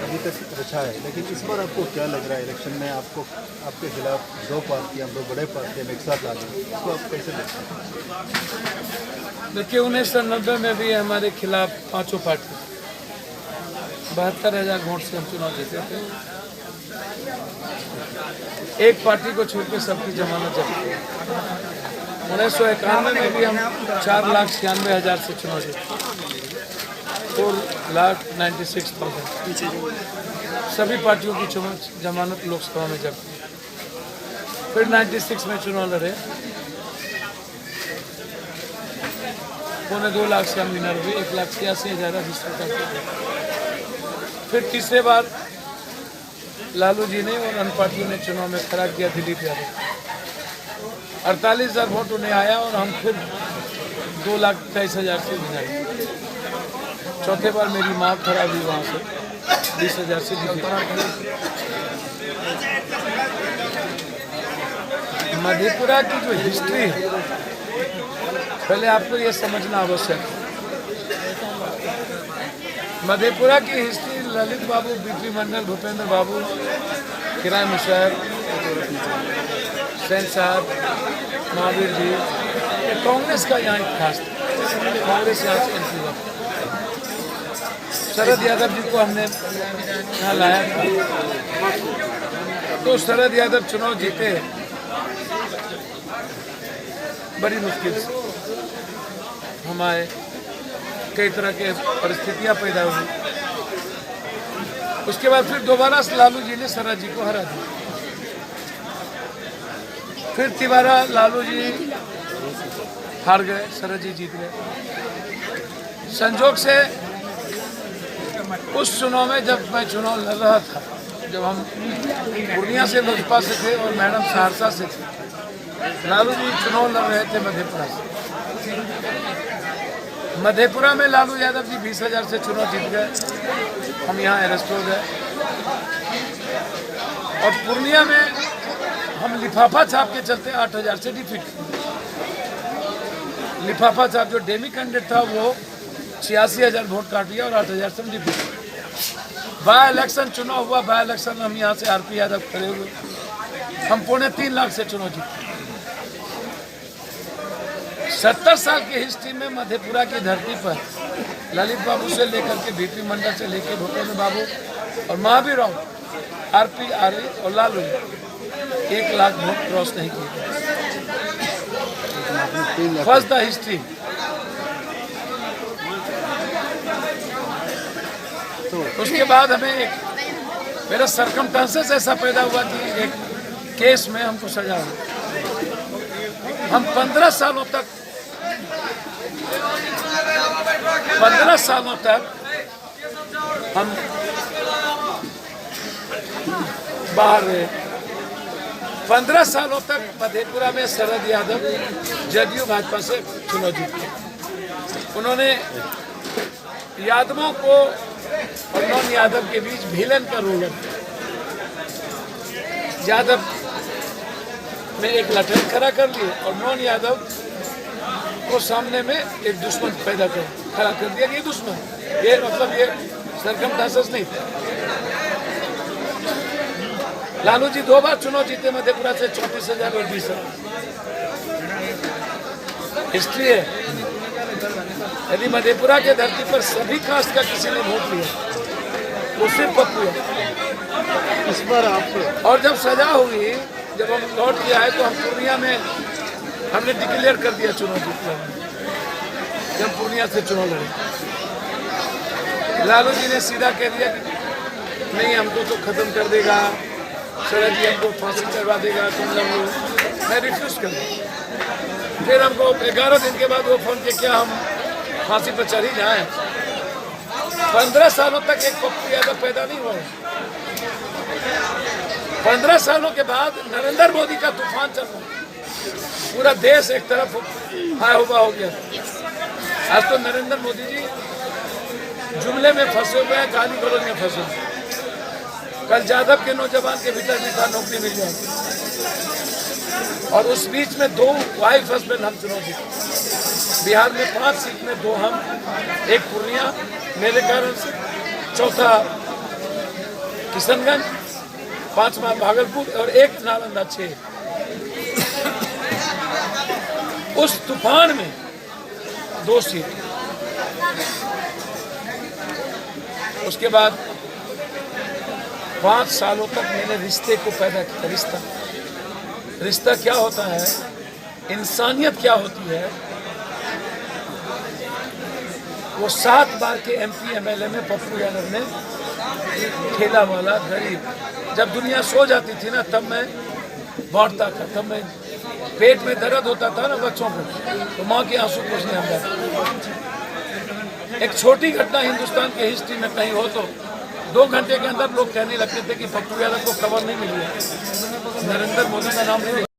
अभी तक अच्छा है, लेकिन इस बार आपको क्या लग रहा है इलेक्शन में आपको आपके खिलाफ दो पार्टियां, दो बड़े पार्टियां एक साथ आ गई, इसको आप कैसे देखते हैं? देखिए 1990 में भी हमारे खिलाफ पांचों पार्टी 72,000 वोट से हम चुनाव जीते थे। एक पार्टी को छोड़ के सबकी जमानत जब्त की। 1991 में भी हम 4,96,000 से चुनाव जीते, 4,96,000। सभी पार्टियों की जमानत लोकसभा में जब्त की। फिर 96 में चुनाव लड़े, 2.25 से हम विनर हुए, 1,86,000 रजिस्टर करके। फिर तीसरे बार लालू जी ने और अन्य पार्टियों ने चुनाव में खड़ा किया दिलीप यादव, 48,000 वोट उन्हें आया और हम फिर 2,23,000 से विनर। चौथे बार मेरी माँ खड़ा हुई वहाँ से 20,000 से जीती। मधेपुरा की जो हिस्ट्री है, पहले आपको ये समझना आवश्यक है। मधेपुरा की हिस्ट्री ललित बाबू, बीपी मंडल, भूपेंद्र बाबू, किराय मुशर्रफ, सेन साहब, महावीर जी, ये कांग्रेस का यहाँ इतिहास था। कांग्रेस यहाँ से एंट्री हुआ। शरद यादव जी को हमने यहाँ लाया था, तो शरद यादव चुनाव जीते बड़ी मुश्किल से। हम आए, कई तरह के परिस्थितियां पैदा हुई। उसके बाद फिर दोबारा लालू जी ने शरद जी को हरा दिया। फिर तिबारा लालू जी हार गए, शरद जी जीत गए। संजोग से उस चुनाव में जब मैं चुनाव लड़ रहा था, जब हम पूर्णिया से लोजपा से थे और मैडम सहरसा से थे, लालू जी चुनाव लड़ रहे थे मधेपुरा से। मधेपुरा में लालू यादव जी 20,000 से चुनाव जीत गए, हम यहाँ अरेस्ट हो गए। और पूर्णिया में हम लिफाफा छाप के चलते 8,000 से डिफीट। लिफाफा छाप जो डेमी कैंडिडेट था वो 86,000 वोट काट लिया और 8,000 से डिफीट। बाय इलेक्शन चुनाव हुआ, बाय इलेक्शन हम यहाँ से आरपी यादव खड़े हुए, हम 3.25 लाख से चुनाव जीते। 70 साल की हिस्ट्री में मधेपुरा की धरती पर ललित बाबू से लेकर के बीपी मंडल से लेकर भूपेंद्र बाबू और महावीर राव, आरपी आर्य और लालू 1 लाख वोट क्रॉस नहीं किए। First the history. उसके बाद हमें एक मेरा सरकमस्टेंसेस ऐसा पैदा हुआ कि एक केस में हमको सजा हुई। हम 15 सालों तक हम बाहर रहे। 15 सालों तक मधेपुरा में शरद यादव जदयू भाजपा से चुनाव जीते। उन्होंने यादवों को और नॉन यादव के बीच विलेन का रोल है। यादव में एक लठन खड़ा कर लिए और नॉन यादव को सामने में एक दुश्मन पैदा खड़ा कर दिया। ये दुश्मन, ये मतलब ये सरकमस्टेंसेस नहीं था। लालू जी 2 बार चुनाव जीते मधेपुरा से, 34,000 और 20,000 हिस्ट्री है। यदि मधेपुरा के धरती पर सभी कास्ट का किसी ने वोट लिया, वो सिर्फ पप्पू है। इस बार आप और जब सजा हुई, जब हम लौट के आए तो हम पूर्णिया में हमने डिक्लेयर कर दिया चुनाव जीतना। जब पूर्णिया से चुनाव लड़े, लालू जी ने सीधा कह दिया कि नहीं, हमको तो खत्म कर देगा शरद जी, हमको फांसी करवा देगा, तुम लोग। मैं रिफ्यूज कर दिया। फिर हमको 11 दिन के बाद वो फोन किया, क्या हम फांसी पर चढ़ ही जाए? 15 सालों तक एक पप्पू यादव पैदा नहीं हुआ। 15 सालों के बाद नरेंद्र मोदी का तूफान चल रहा है। पूरा देश एक तरफ हाय हुआ हो गया। आज तो नरेंद्र मोदी जी जुमले में फंसे हुए हैं, गाली गलौज में फंसे हुए। कल जादव के नौजवान के भीतर भी था नौकरी मिल जाएगी। और उस बीच में 2 वाइफ हस्बैंड हम चुनाव जीते। बिहार में 5 सीट में 2 हम, 1 पूर्णिया मेरे कारण से, चौथा किशनगंज, 5वां भागलपुर और 1 नालंदा 6। उस तूफान में 2 सीट। उसके बाद 5 सालों तक मैंने रिश्ते को पैदा किया। रिश्ता क्या होता है, इंसानियत क्या होती है, वो 7 बार के MP MLA में पप्पू यादव ने ठेला वाला गरीब, जब दुनिया सो जाती थी ना तब मैं बांटता था, तब मैं पेट में दर्द होता था ना बच्चों को तो माँ के आंसू पोंछने आता। एक छोटी घटना हिंदुस्तान के हिस्ट्री में कहीं हो तो 2 घंटे के अंदर लोग कहने लगते थे कि पप्पू यादव को खबर नहीं मिली है, नरेंद्र मोदी का नाम नहीं